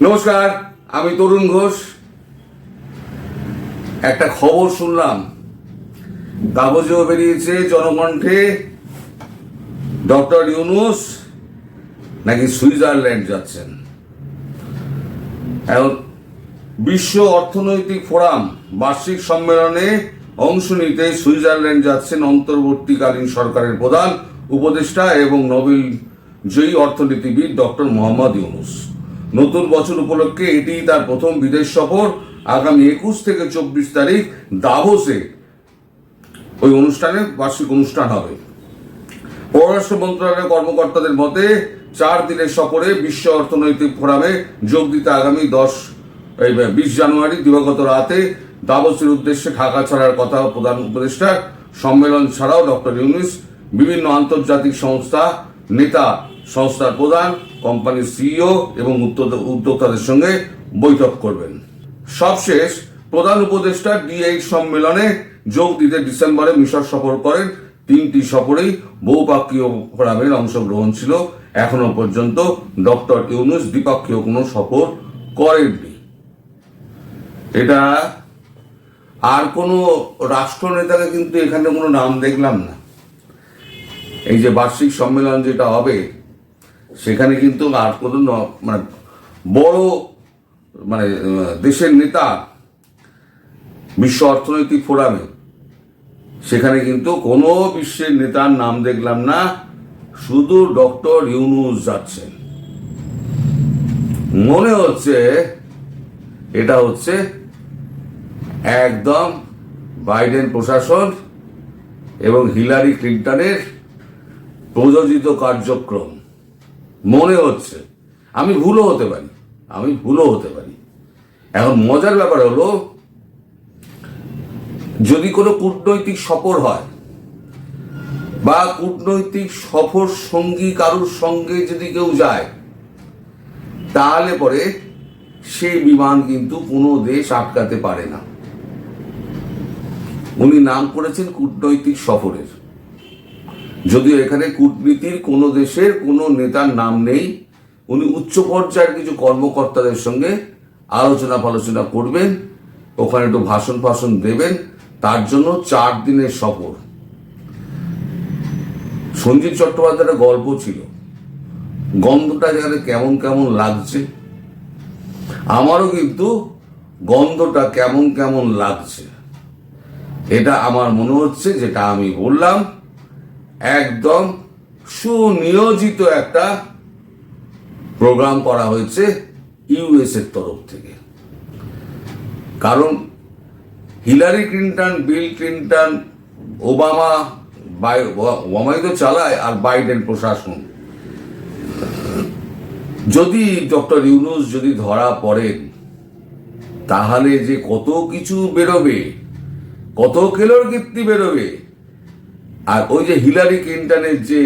নমস্কার, আমি তরুণ ঘোষ। একটা খবর শুনলাম, কাগজেও বেরিয়েছে, জনকণ্ঠে, ডক্টর ইউনূস নাকি সুইজারল্যান্ড যাচ্ছেন। এখন বিশ্ব অর্থনৈতিক ফোরাম বার্ষিক সম্মেলনে অংশ নিতে সুইজারল্যান্ড যাচ্ছেন অন্তর্বর্তীকালীন সরকারের প্রধান উপদেষ্টা এবং নোবেল জয়ী অর্থনীতিবিদ ডক্টর মোহাম্মদ ইউনূস। নতুন বছর উপলক্ষে এটি তার প্রথম বিদেশ সফর। আগামী 21 থেকে 24 তারিখ দাভোসে ওই অনুষ্ঠানে বার্ষিক অনুষ্ঠান হবে। পররাষ্ট্র মন্ত্রণালয়ের কর্মকর্তাদের মতে 4 দিনের সফরে বিশ্ব অর্থনৈতিক ফোরামে যোগ দিতে আগামী 20 জানুয়ারি দিবাগত রাতে দাভোসের উদ্দেশ্যে ঢাকা ছাড়ার কথা প্রধান উপদেষ্টার। সম্মেলন ছাড়াও ডক্টর ইউনূস বিভিন্ন আন্তর্জাতিক সংস্থার প্রধান, কোম্পানির সিইও এবং উদ্যোক্তাদের সঙ্গে বৈঠক করবেন। সবশেষ প্রধান উপদেষ্টা D8 সম্মেলনে যোগ দিতে ডিসেম্বরে মিশর সফর করেন। 3টি সফরেই বহুপাক্ষীয় ফোরামের অংশগ্রহণ ছিল। এখনো পর্যন্ত ডক্টর ইউনূস দ্বিপাক্ষীয় কোনো সফর করেননি। এটা আর কোনো রাষ্ট্রনেতাকে কিন্তু এখানে কোনো নাম দেখলাম না। এই যে বার্ষিক সম্মেলন যেটা হবে, সেখানে কিন্তু আর কোনো বড় দেশের নেতা বিশ্ব অর্থনৈতিক ফোরামে, সেখানে কিন্তু কোনো বিশ্বের নেতার নাম দেখলাম না, শুধু ডক্টর ইউনূস যাচ্ছেন। মনে হচ্ছে এটা হচ্ছে একদম বাইডেন প্রশাসন এবং হিলারি ক্লিন্টনের প্রযোজিত কার্যক্রম মনে হচ্ছে। আমি ভুলও হতে পারি। এখন মজার ব্যাপার হলো, যদি কোনো কূটনৈতিক সফর হয় বা কূটনৈতিক সফর সঙ্গী কারুর সঙ্গে যদি কেউ যায়, তাহলে পরে সেই বিমান কিন্তু কোনো দেশ আটকাতে পারে না। উনি নাম করেছেন কূটনৈতিক সফরের, যদিও এখানে কূটনীতির কোনো দেশের কোনো নেতার নাম নেই। উনি উচ্চ পর্যায়ের কিছু কর্মকর্তাদের সঙ্গে আলোচনা করবেন, ওখানে একটু ভাষণ দেবেন। তার জন্য 4 দিনের সফর। সঞ্জীব চট্টোপাধ্যায়ের গল্প ছিল, গন্ধটা যেখানে কেমন কেমন লাগছে, আমারও কিন্তু গন্ধটা কেমন কেমন লাগছে। এটা আমার মনে হচ্ছে, যেটা আমি বললাম, একদম সুনিয়োজিত একটা প্রোগ্রাম করা হয়েছে ইউএস এর তরফ থেকে। কারণ হিলারি ক্লিন্টন, বিল ক্লিন্টন, ওবামাই তো চালায়, আর বাইডেন প্রশাসন। যদি ডক্টর ইউনূস যদি ধরা পড়েন, তাহলে যে কত কিছু বেরোবে, কত কেলোর কীর্তি বেরোবে। আর ওই যে হিলারি ক্লিন্টনের যে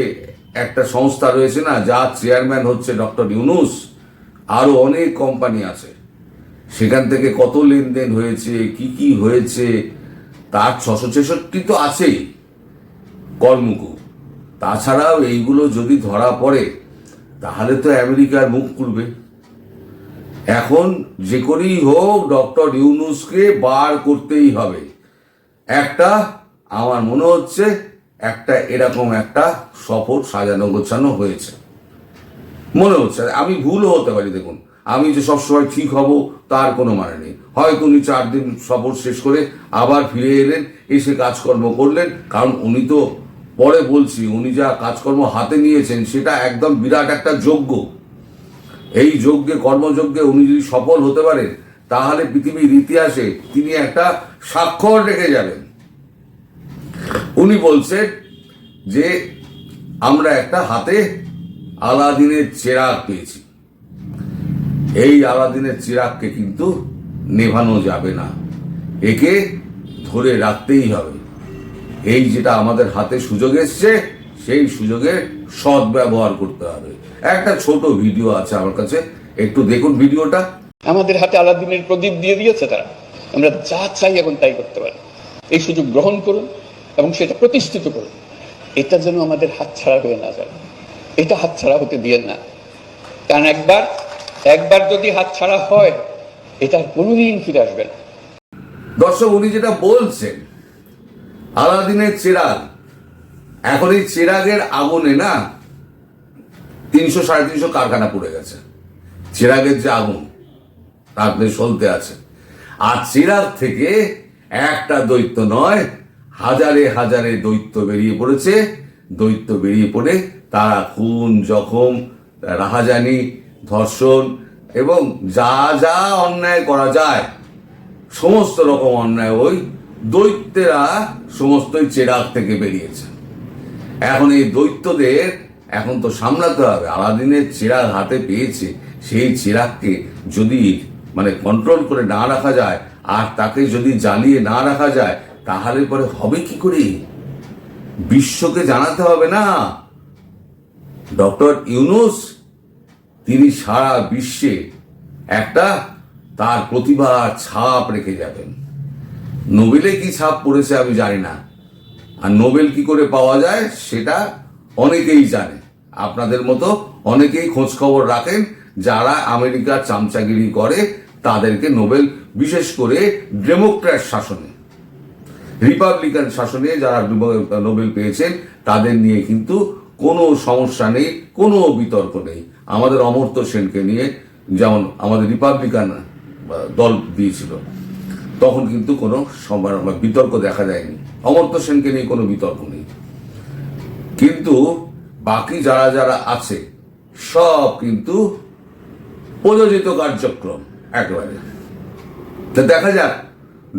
একটা সংস্থা রয়েছে না, যার চেয়ারম্যান হচ্ছে ডক্টর ইউনূস, আরো অনেক কোম্পানি আছে, সেখান থেকে কত লেনদেন হয়েছে, কি হয়েছে, তার 666 তো আছেই কর্মকূপ। তাছাড়াও এইগুলো যদি ধরা পড়ে, তাহলে তো আমেরিকার মুখ খুলবে। এখন যে করেই হোক ডক্টর ইউনূসকে বার করতেই হবে। আমার মনে হচ্ছে এরকম একটা সফর সাজানো গোছানো হয়েছে মনে হচ্ছে। আমি ভুলও হতে পারি। দেখুন, আমি যে সবসময় ঠিক হব তার কোনো মানে নেই। হয়তো উনি 4 দিন সফর শেষ করে আবার ফিরে এলেন, এসে কাজকর্ম করলেন। কারণ উনি তো, পরে বলছি, উনি যা কাজকর্ম হাতে নিয়েছেন সেটা একদম বিরাট একটা যজ্ঞ। এই কর্মযজ্ঞে উনি যদি সফল হতে পারেন, তাহলে পৃথিবীর ইতিহাসে তিনি একটা স্বাক্ষর রেখে যাবেন। উনি বলছেন যে আমরা একটা হাতে আলাদিনের চেরাগ পেয়েছি। এই আলাদিনের চিরাগকে কিন্তু নেভানো যাবে না, একে ধরে রাখতেই হবে। এই যেটা আমাদের হাতে সুযোগ এসছে, সেই সুযোগের সদ্ব্যবহার করতে হবে। একটা ছোট ভিডিও আছে আমার কাছে, একটু দেখুন ভিডিওটা। আমাদের হাতে আলাদিনের প্রদীপ দিয়ে দিয়েছে তারা, আমরা যা চাই এখন তাই করতে পারি। এই সুযোগ গ্রহণ করুন এবং সেটা প্রতিষ্ঠিত করুন। এটা যেন আমাদের হাতছাড়া হয়ে না যায়, এটা হাতছাড়া হতে দিয়েন না। কারণ একবার একবার যদি হাতছাড়া হয় এটা আর কোনোদিন ফিরে আসবে না। দর্শক, উনি যেটা বলছেন আলাদিনের চিরাগ, এখন এই চিরাগের আগুনে না 300-350 কারখানা পুড়ে গেছে। চিরাগের যে আগুন তাতে চলতে আছে, আর চিরাগ থেকে একটা দৈত্য নয়, হাজারে হাজারে দৈত্য বেরিয়ে পড়েছে। দৈত্য বেরিয়ে পড়ে তারা খুন, জখম, রাহাজানি, ধর্ষণ এবং যা যা অন্যায় করা যায় সমস্ত রকম অন্যায় ওই দৈত্যেরা সমস্তই চিরাগ থেকে বেরিয়েছে। এখন এই দৈত্যদের এখন তো সামলাতে হবে। আলাদিনের চিরাগ হাতে পেয়েছে, সেই চিরাগকে যদি কন্ট্রোল করে না রাখা যায়, আর তাকে যদি জ্বালিয়ে না রাখা যায়, তাহলে পরে হবে কি করে? বিশ্বকে জানাতে হবে না? ডক্টর ইউনূস তিনি সারা বিশ্বে একটা তার প্রতিভার ছাপ রেখে যাবেন। নোবেলে কি ছাপ পড়েছে আমি জানি না, আর নোবেল কি করে পাওয়া যায় সেটা অনেকেই জানে। আপনাদের মতো অনেকেই খোঁজ খবর রাখেন, যারা আমেরিকার চামচাগিরি করে তাদেরকে নোবেল, বিশেষ করে ডেমোক্র্যাট শাসনে, রিপাবলিকান শাসনে যারা নোবেল পেয়েছেন তাদের নিয়ে কিন্তু কোনো সমস্যা নেই, কোনো বিতর্ক নেই। আমাদের অমর্ত্য সেনকে নিয়ে যেমন আমাদের রিপাবলিকান দল দিয়েছিল, তখন কিন্তু কোনো বিতর্ক দেখা যায়নি। অমর্ত্য সেনকে নিয়ে কোনো বিতর্ক নেই। কিন্তু বাকি যারা যারা আছে সব কিন্তু প্রযোজিত কার্যক্রম একেবারে। তো দেখা যাক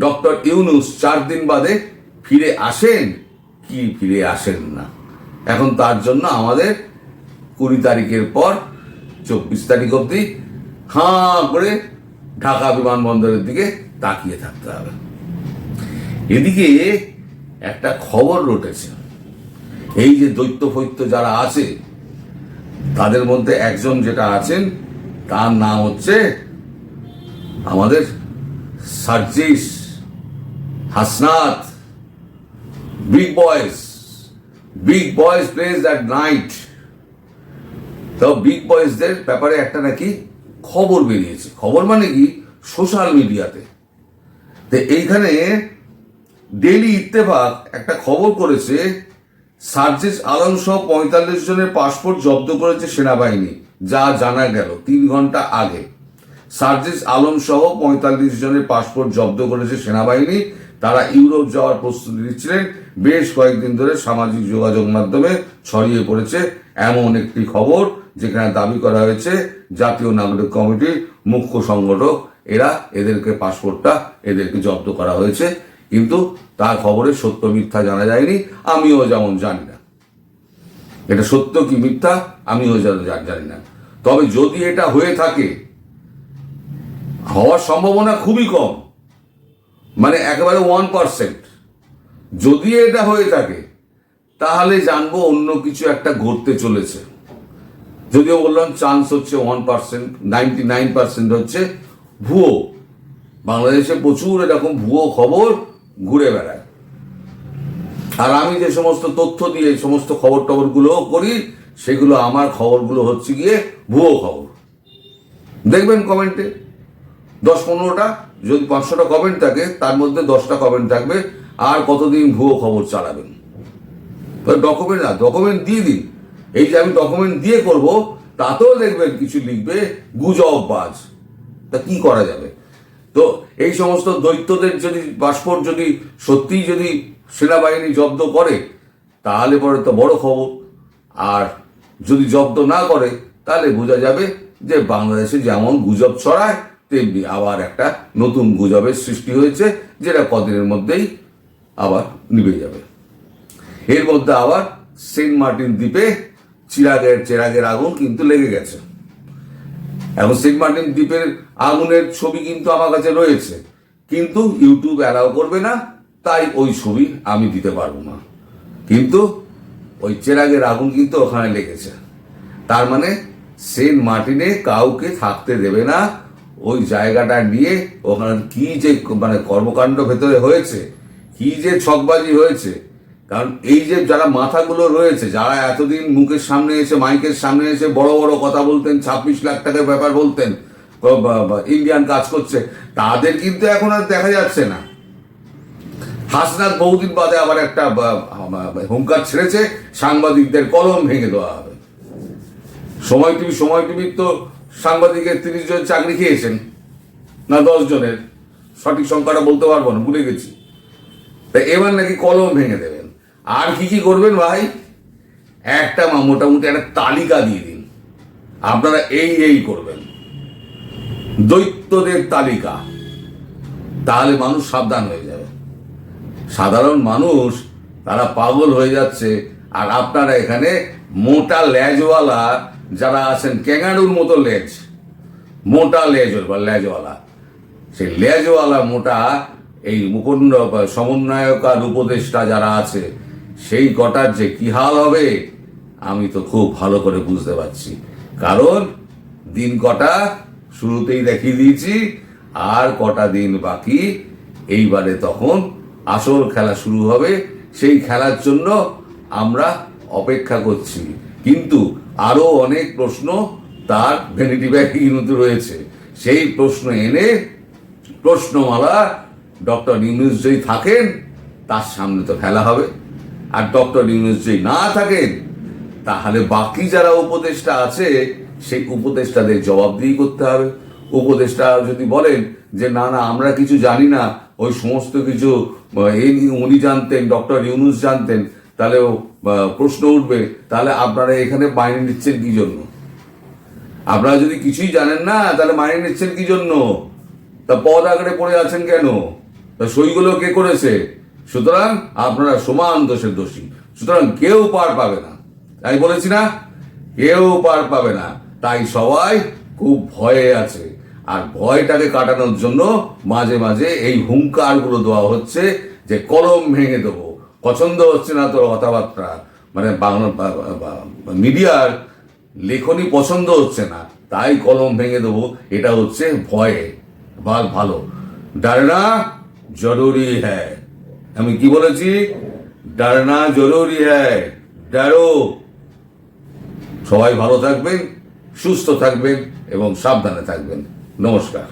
ডক্টর ইউনূস 4 দিন বাদে ফিরে আসেন কি ফিরে আসেন না। এখন তার জন্য আমাদের 20 তারিখের পর 24 তারিখ অব্দি হাঁ করে ঢাকা বিমানবন্দরের দিকে তাকিয়ে থাকতে হবে। এদিকে একটা খবর রটেছে, এই যে দৈত্য ফৈত্য যারা আছে তাদের মধ্যে একজন যেটা আছেন তার নাম হচ্ছে আমাদের Sarjis Hasnat. Big boys plays that night. তো বিগ বয়েজদের ব্যাপারে একটা নাকি খবর বেরিয়েছে। খবর মানে কি, সোশ্যাল মিডিয়াতে। তো এইখানে ডেইলি ইত্তেফাক একটা খবর করেছে, সার্জিস আলম সহ 45 জনের পাসপোর্ট জব্দ করেছে সেনাবাহিনী, যা জানা গেল 3 ঘন্টা আগে। সার্জিস আলম সহ 45 জনের পাসপোর্ট জব্দ করেছে সেনাবাহিনী। তারা ইউরোপ যাওয়ার প্রস্তুতি নিচ্ছিলেন। বেশ কয়েকদিন ধরে সামাজিক যোগাযোগ মাধ্যমে ছড়িয়ে পড়েছে এমন একটি খবর, যেখানে দাবি করা হয়েছে জাতীয় নাগরিক কমিটির মুখ্য সংগঠক এদেরকে পাসপোর্টটা এদেরকে জব্দ করা হয়েছে। কিন্তু তার খবরের সত্য মিথ্যা জানা যায়নি, আমিও যেমন জানি না এটা সত্য কি মিথ্যা, আমিও জানি না। তবে যদি এটা হয়ে থাকে, হওয়ার সম্ভাবনা খুবই কম, একেবারে 1%। যদি এটা হয়ে থাকে তাহলে জানবো অন্য কিছু একটা ঘটতে চলেছে। যদিও বললাম চান্স হচ্ছে 1%, 99% হচ্ছে ভুয়ো। বাংলাদেশে প্রচুর এরকম ভুয়ো খবর ঘুরে বেড়ায়, আর আমি যে সমস্ত তথ্য দিয়ে এই সমস্ত খবরগুলো করি, সেগুলো আমার খবরগুলো হচ্ছে গিয়ে ভুয়ো খবর। দেখবেন কমেন্টে 10-15টা, যদি 500টা কমেন্ট থাকে তার মধ্যে 10টা কমেন্ট থাকবে আর কতদিন ভুয়ো খবর চালাবেন। ডকুমেন্ট দিয়ে দিন। এই যে আমি ডকুমেন্ট দিয়ে করব, তাতেও দেখবেন কিছু লিখবে গুজববাজ। তা কি করা যাবে? তো এই সমস্ত দৈত্যদের যদি পাসপোর্ট যদি সত্যিই যদি সেনাবাহিনী জব্দ করে, তাহলে পরে তো বড় খবর। আর যদি জব্দ না করে, তাহলে বোঝা যাবে যে বাংলাদেশে যেমন গুজব ছড়ায়, তেমনি আবার একটা নতুন গুজবের সৃষ্টি হয়েছে, যেটা কদিনের মধ্যেই আবার নিভে যাবে। এর মধ্যে আবার সেন্ট মার্টিন দ্বীপে চিরাগের আগুন কিন্তু লেগে গেছে। এখন সেন্ট মার্টিন দ্বীপের আগুনের ছবি কিন্তু আমার কাছে রয়েছে, কিন্তু ইউটিউব অ্যালাউ করবে না, তাই ওই ছবি আমি দিতে পারবো না। কিন্তু ওই চিরাগের আগুন কিন্তু ওখানে লেগেছে। তার মানে সেন্ট মার্টিনে কাউকে থাকতে দেবে না। ওই জায়গাটা নিয়ে ওখানে কি যে কর্মকাণ্ড ভেতরে হয়েছে, কি যে ছকবাজি হয়েছে, কারণ এই যে যারা মাথাগুলো রয়েছে, যারা এতদিন মুখের সামনে এসে মাইকের সামনে এসে বড় বড় কথা বলতেন, 26 লাখ টাকার ব্যাপার বলতেন, ইন্ডিয়ান কাজ করছে, তাদের কিন্তু এখন আর দেখা যাচ্ছে না। হাসনাত বহুদিন বাদে আবার একটা হুঙ্কার ছেড়েছে, সাংবাদিকদের কলম ভেঙে দেওয়া হবে। সময় টিভির তো সাংবাদিকের 30 জন চাকরি খেয়েছেন, না 10 জনের, সঠিক সংখ্যাটা বলতে পারবো না, ভুলে গেছি। তাই এবার নাকি কলম ভেঙে দেবেন। আর কি কি করবেন ভাই, একটা মোটামুটি একটা তালিকা দিয়ে দিন, আপনারা এই করবেন, দৈত্যদের তালিকা, তাহলে মানুষ সাবধান হয়ে যাবে। সাধারণ মানুষ তারা পাগল হয়ে যাচ্ছে, আর আপনারা এখানে মোটা লেজওয়ালা যারা আছেন, ক্যাঙ্গারুর মতো লেজ, মোটা লেজওয়ালা, সেই লেজওয়ালা মোটা এই মুকুন্দ সমন্বয়ক আর উপদেষ্টা যারা আছে, সেই কটার যে কি হাল হবে আমি তো খুব ভালো করে বুঝতে পারছি। কারণ দিন কটা শুরুতেই দেখিয়ে দিয়েছি, আর কটা দিন বাকি, এইবারে তখন আসল খেলা শুরু হবে। সেই খেলার জন্য আমরা অপেক্ষা করছি, কিন্তু আরো অনেক প্রশ্ন তার ভ্যানিটি ব্যাগে কিন্তু রয়েছে। সেই প্রশ্ন এনে প্রশ্নমালা ডক্টর ইউনূস যদি থাকেন তার সামনে তো ফেলা হবে, আর ডক্টর ইউনূস যদি না থাকেন তাহলে বাকি যারা উপদেষ্টা আছে সেই উপদেষ্টাদের জবাবদিহি করতে হবে। উপদেষ্টা যদি বলেন যে না আমরা কিছু জানি না, ওই সমস্ত কিছু উনি জানতেন, ডক্টর ইউনূস জানতেন, তাহলে প্রশ্ন উঠবে, তাহলে আপনারা এখানে মাইনে নিচ্ছেন কি জন্য? আপনারা যদি কিছুই জানেন না তাহলে মাইনে নিচ্ছেন কি জন্য? তা পদ আঁকড়ে পড়ে আছেন কেন? তা সইগুলো কে করেছে? সুতরাং আপনারা সমান দোষের দোষী। সুতরাং কেউ পার পাবে না, তাই বলেছি না, কেউ পার পাবে না। তাই সবাই খুব ভয়ে আছে, আর ভয়টাকে কাটানোর জন্য মাঝে মাঝে এই হুঙ্কারগুলো দেওয়া হচ্ছে যে কলম ভেঙে দেবো। পছন্দ হচ্ছে না তোর কথাবার্তা, মানে বাংলা মিডিয়ার লেখনী পছন্দ হচ্ছে না, তাই কলম ভেঙে দেবো, এটা হচ্ছে ভয়ে। ভালো, ডরনা জরুরি হ্যায়। আমি কি বলেছি? ডরনা জরুরি হ্যায়, ডরো। সবাই ভালো থাকবেন, সুস্থ থাকবেন এবং সাবধানে থাকবেন। নমস্কার।